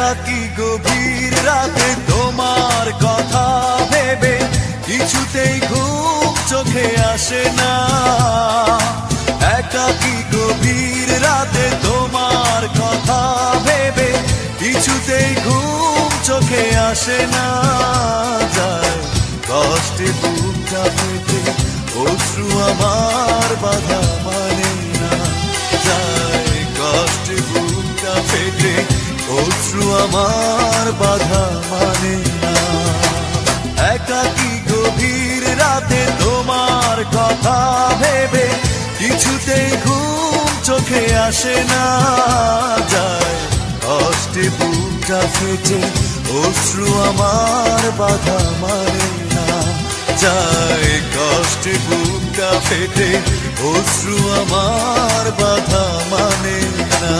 একাকী গভীর রাতে তোমার কথা ভেবে কিছুতেই ঘুম চোখে আসে না। একাকী গভীর রাতে তোমার কথা ভেবে কিছুতেই ঘুম চোখে আসে না। যায় কষ্টে বুকটা ফেটে অশ্রু আমার বাধা মানে না। যায় কষ্টে বুকটা ফেটে অশ্রু আমার বাধা মানে না। একাকী গভীর রাতে তোমার কথা ভেবে কিছুতেই ঘুম চোখে আসে না। যায় কষ্টে বুকটা ফেটে অশ্রু আমার বাধা মানে না। যায় কষ্টে বুকটা ফেটে অশ্রু আমার বাধা মানে না।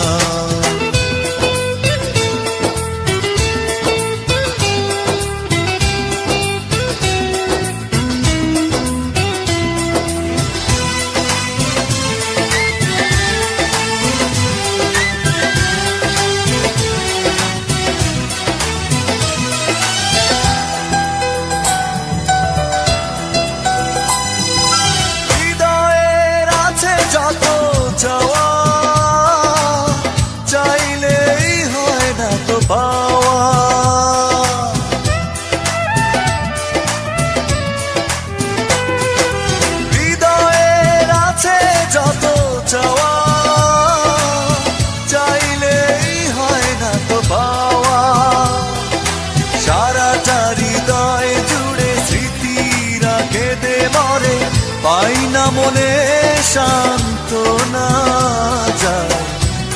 পাই না মনে সান্ত্বনা। যায়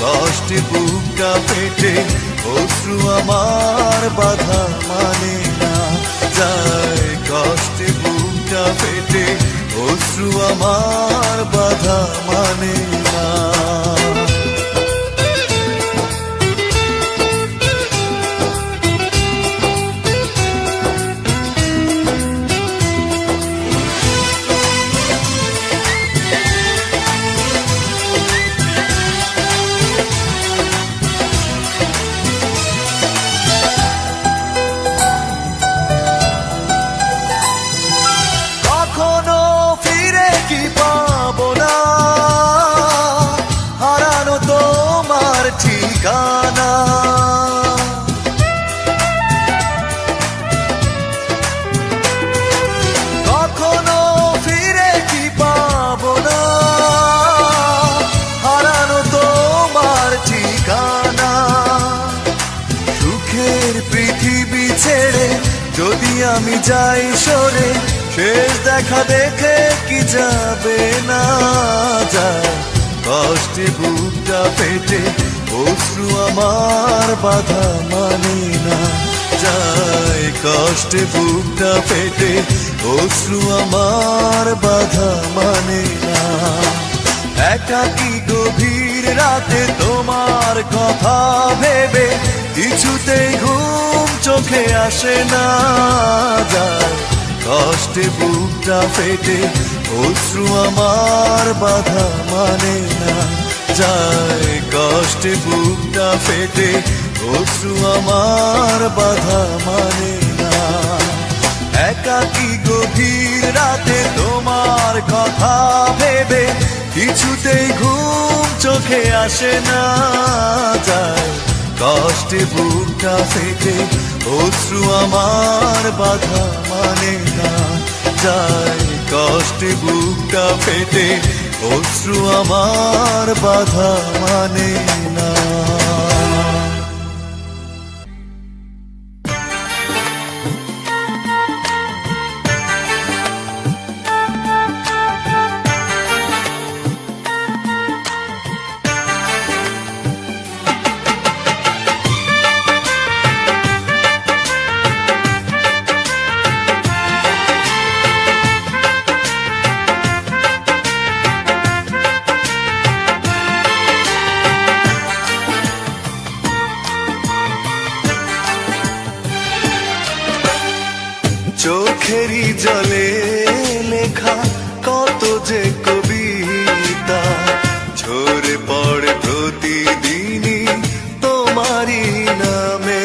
কষ্টে বুকটা ফেটে অশ্রু আমার বাধা মানে না। যায় কষ্টে বুকটা ফেটে অশ্রু আমার বাধা মানে না। কখনো ফিরে কি পাবো না, হারানো তোমার ঠিকানা। সুখের পৃথিবী ছেড়ে যদি আমি যাই সরে, শেষ দেখা দেখে কি যাবে না। যায় কষ্টে বুকটা ফেটে অশ্রু আমার বাধা মানে না। যায় কষ্টে বুকটা ফেটে অশ্রু আমার বাধা মানে না। একাকী গভীর রাতে তোমার কথা ভেবে কিছুতেই ঘুম চোখে আসে না। যায় কষ্টে বুকটা ফেটে অশ্রু আমার বাধা মানে না। যায় কষ্টে বুকটা ফেটে অশ্রু আমার বাধা মানে না। একাকী গভীর রাতে তোমার কথা ভেবে কিছুতেই ঘুম চোখে আসে না। যায় কষ্টে বুকটা ফেটে অশ্রু আমার বাধা মানে না। যায় কষ্টে বুকটা ফেটে অশ্রু আমার বাধা মানে না। চোখেরই জলে লেখা কত যে কবিতা ঝরে পড়ে প্রতিদিনই তোমারই নামে।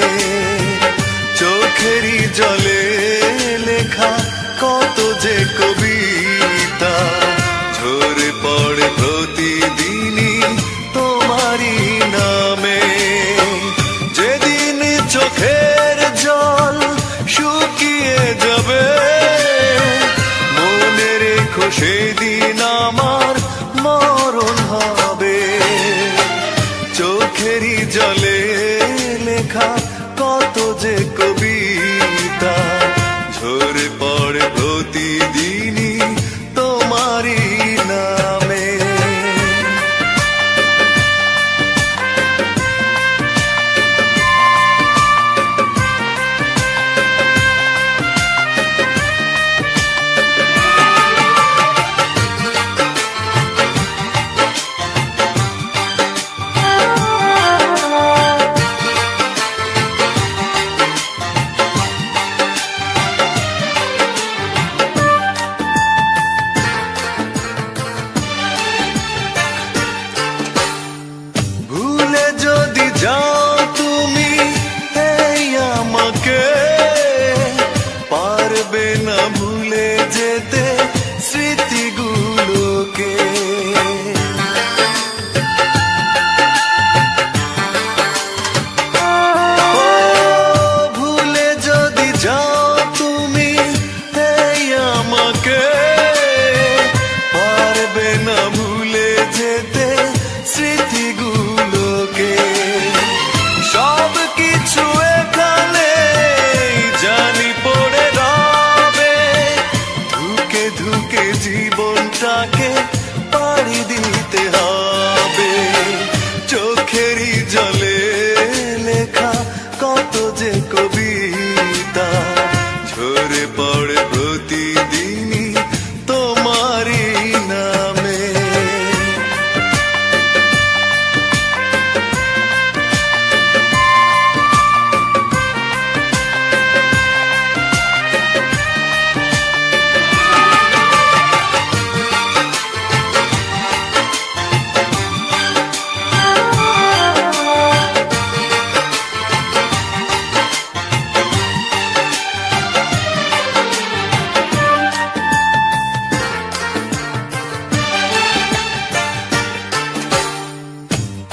ভুলে যদি যাও তুমি এই আমাকে, পারবে না ভুলে যেতে স্মৃতিগুলোকে। সব কিছু এখানে জানি পড়ে রবে, ধুকে ধুকে জীবনটাকে পাড়ি দিতে হবে। চোখেরই জলে লেখা কত যে কবিতা ঝরে পড়ে প্রতিদিনই তোমারই নামে।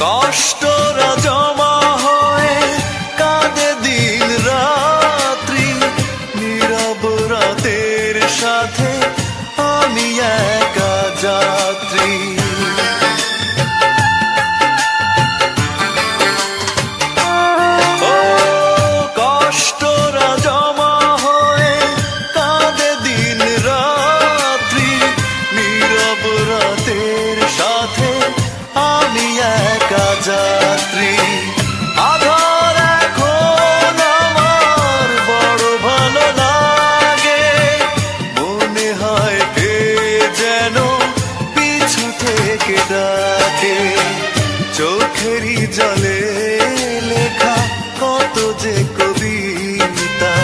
কষ্টরা জমা হয়ে কাঁদে দিন রাত্রি, নীরব রাতের সাথে আমি একা যাত্রী। ও কষ্টরা জমা হয়ে কাঁদে দিন রাত্রি, নীরব রাতের সাথে আমি একা যাত্রী। আধার এখন আমার বড় ভালো লাগে, মনে হয় কে যেন পিছু থেকে ডাকে। চোখেরই জলে লেখা কত যে কবিতা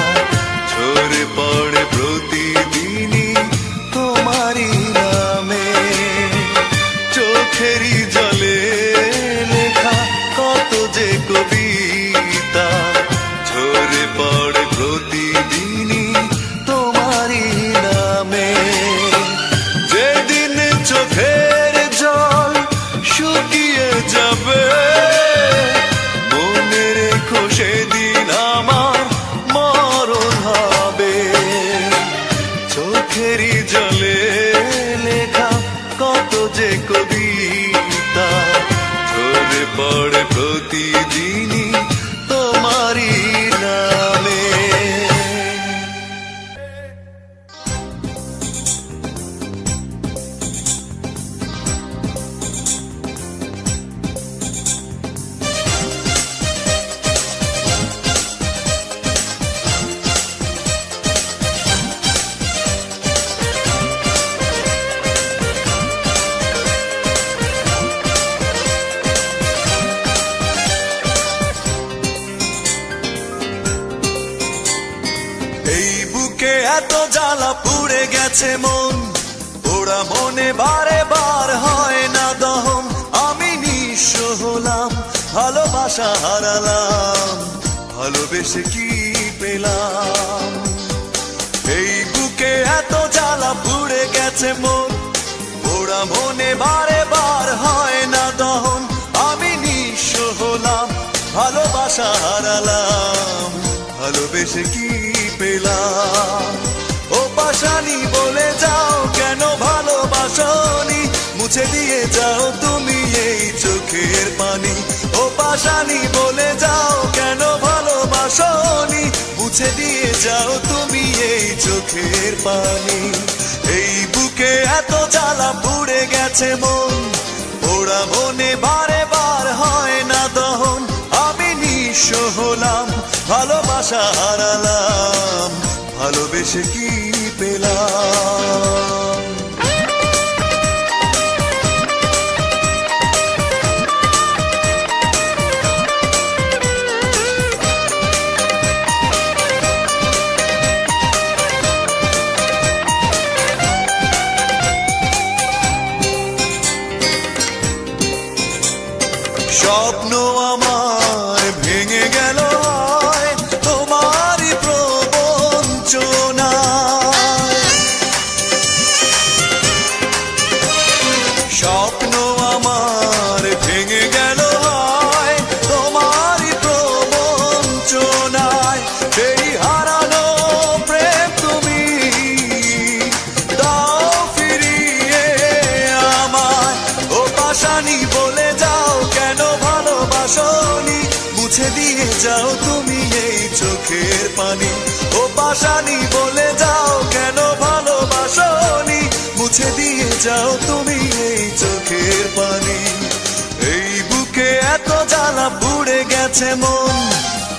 ঝরে পড়ে প্রতিদিনই তোমারই নামে। চোখেরই জলে লেখা কত যে কবিতা ঝরে পড়ে প্রতিদিনই তোমারই নামে। যেদিন চোখের জল শুকিয়ে যাবে, মনে রেখো সেদিন আমার মরণ হবে। চোখেরই জলে লেখা কত যে কবিতা ঝরে পড়ে প্রতিদিনই তোমারই নামে। এই বুকে এত জ্বালা পুড়ে গেছে মন, ওরা মনে বারে বার হয় না দহন। আমি নিঃস্ব হলাম, ভালোবাসা হারালাম, ভালোবেসে কি পেলাম। এই বুকে এত জ্বালা পুড়ে গেছে মন, ওরা মনে বারে বার হয় না দহন। আমি নিঃস্ব হলাম, ভালোবাসা হারালাম, ভালোবেসে কি পেলাম। ও পাশানি বলে যাও কেন ভালোবাসনি, মুছে দিয়ে যাও তুমি এই চোখের পানি। ও পাশানি বলে যাও কেন ভালোবাসনি, মুছে দিয়ে যাও তুমি এই চোখের পানি। এই বুকে এত জ্বালা পুড়ে গেছে মন, ওরা মনে বারে বার হয় না দহন। আমি নিঃস্ব হলাম, ভালোবাসা হারালাম, ভালোবেসে কি পেলাম। স্বপ্ন আমার ভেঙে গেল তোমারই প্রবঞ্চনায়। স্বপ্ন আমার ভেঙে গেল হয় তোমারই প্রবঞ্চনায়। সেই হারানো প্রেম তুমি দাও ফিরিয়ে আমায়। ও পাশানি বলে যাও কেন ভালোবাসনি, মুছে দিয়ে যাও তুমি এই চোখের পানি। ও পাশানি বলে যাও কেন ভালোবাসনি, মুছে দিয়ে যাও তুমি এই চোখের পানি। এই বুকে এত জ্বালা পুড়ে গেছে মন,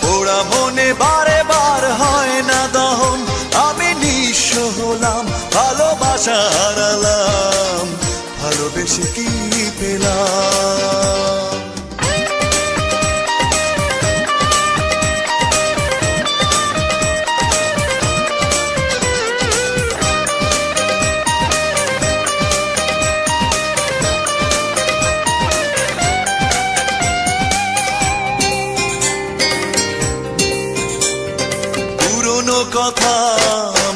পোড়া মনে বারে বার হয় না দহন। আমি নিঃস্ব হলাম, ভালোবাসা হারালাম, ভালোবেসে কি পেলাম। কথা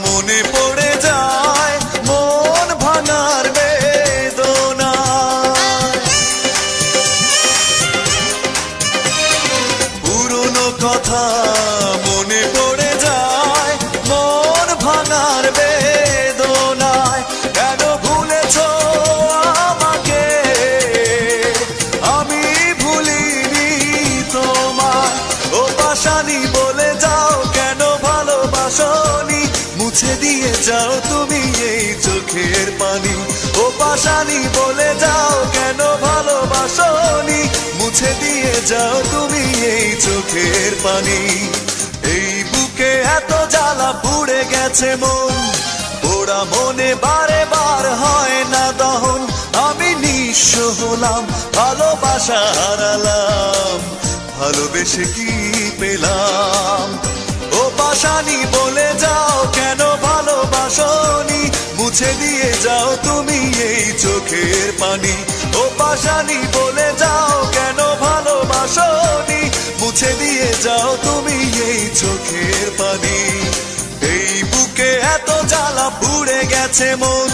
মনে পড়ে যায়, মন ভাঙার বেদনা। পুরনো কথা মনে পড়ে যায়, মন ভাঙার বেদনায়। কেন ভুলেছ আমাকে, আমি ভুলিনি তোমায়। ও পাশানি বলে যাও কেন ভালোবাসনি, মুছে দিয়ে যাও তুমি এই চোখের পানি। ও পাশানি বলে যাও কেন ভালোবাসনি, মুছে দিয়ে যাও তুমি এই চোখের পানি। এই বুকে এত জ্বালা পুড়ে গেছে মন, পোড়া মনে বারে বার হয় না দহন। আমি নিঃস্ব হলাম, ভালোবাসা হারালাম, ভালোবেসে কি পেলাম। ও পাশানি বলে যাও কেন ভালোবাসনি, মুছে দিয়ে যাও তুমি এই চোখের পানি। ও পাশানি বলে যাও কেন ভালোবাসনি, মুছে দিয়ে যাও তুমি এই চোখের পানি। এই বুকে এত জ্বালা পুড়ে গেছে মন,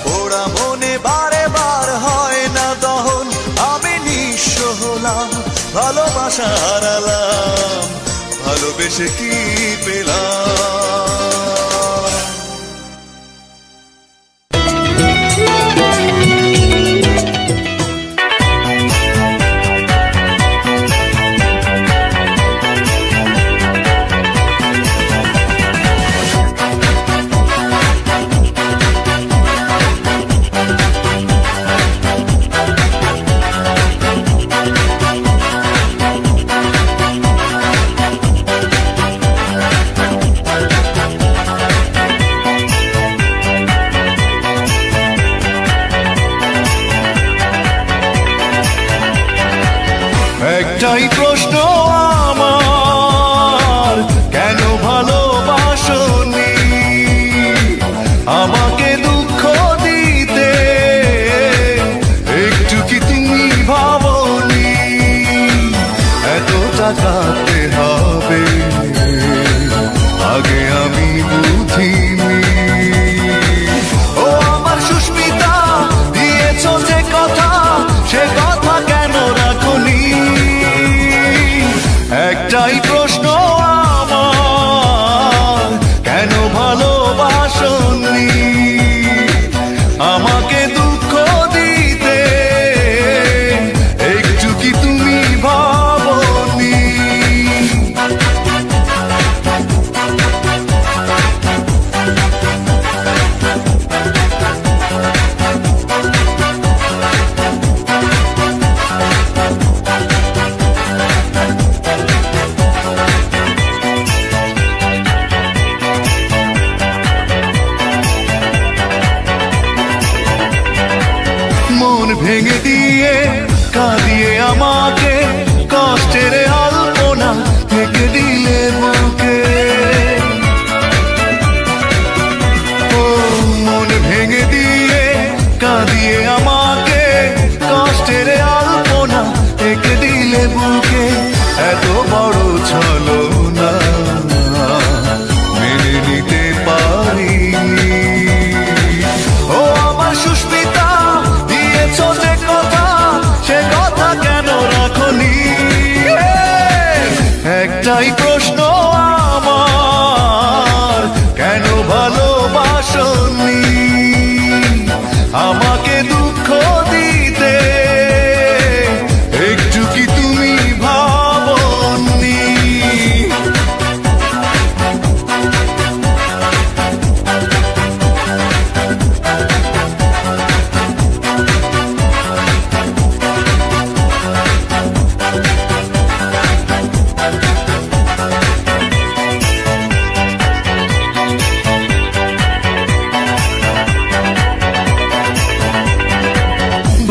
পোড়া মনে বারে বার হয় না দহন। আমি নিঃস্ব হলাম, ভালোবাসা হারালাম, ভালোবেসে কি পেলাম। একটাই প্রশ্ন আমার, কেন ভালোবাসনি আমাকে দুঃখ দিতে, একটু কি তুমি ভাবনি এতটা কাঁদতে হবে, আগে আমি বুঝিনি। ও আমার সুস্মিতা, দিয়েছ যে কথা, সে কথা কেন রাখনি। একটাই প্রশ্ন আমার, কেন ভালোবাসনি আমাকে দুঃখ দিতে, একটু কি তুমি ভাবনি। মন ভেঙে দিয়ে কাঁদিয়ে আমাকে, কষ্টের আলপনা থেকে দিলে বুকে। ও মন ভেঙে দিয়ে কাঁদিয়ে আমাকে, কষ্টের আলপনা থেকে দিলে বুকে। এত বড় ছলনা মেনে নিতে পারি। ও আমার সুস্মিতা, দিয়েছ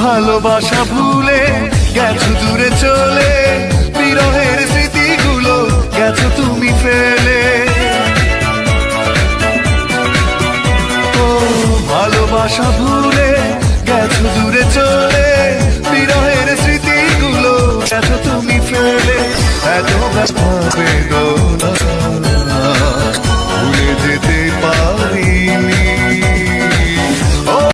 ভালোবাসা ভুলে গেছো দূরে চলে, বিরহের স্মৃতিগুলো গেছো তুমি ফেলে। ও ভালোবাসা ভুলে গেছো দূরে চলে, বিরহের স্মৃতিগুলো গেছো তুমি ফেলে। এত ব্যস্ত বেদনা